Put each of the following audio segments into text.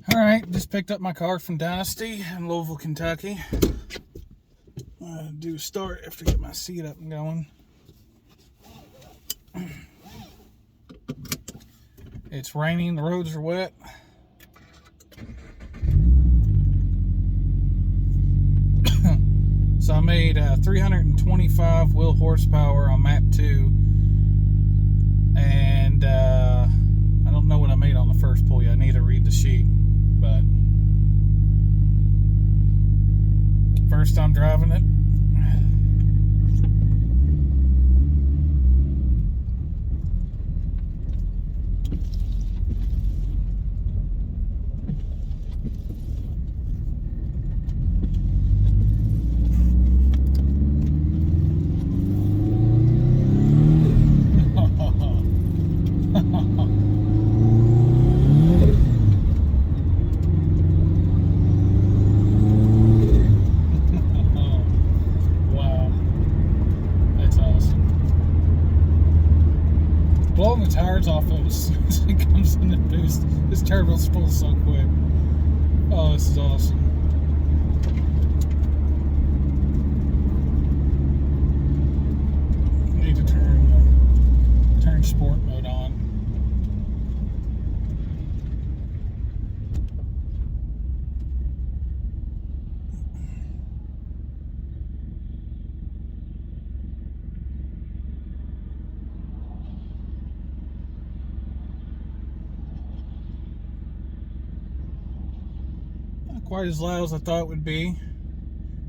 Alright, just picked up my car from Dynasty in Louisville, Kentucky. Do start after I get my seat up and going. It's raining, the roads are wet. So I made 325 wheel horsepower on map 2. And I don't know what I made on the first pull yet. I need to read the sheet. But first time driving it. Blowing the tires off of it as soon as it comes in the boost. This turbo spools so quick. Oh, this is awesome. I need to turn sport mode on. Quite as loud as I thought it would be.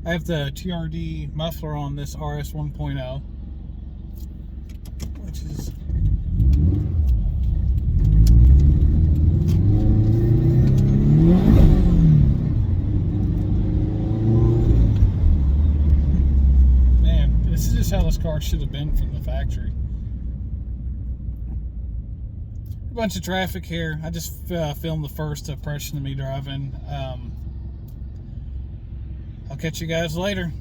I have the TRD muffler on this RS 1.0, which is man, this is just how this car should have been from the factory. A bunch of traffic here. I just filmed the first impression of me driving. I'll catch you guys later.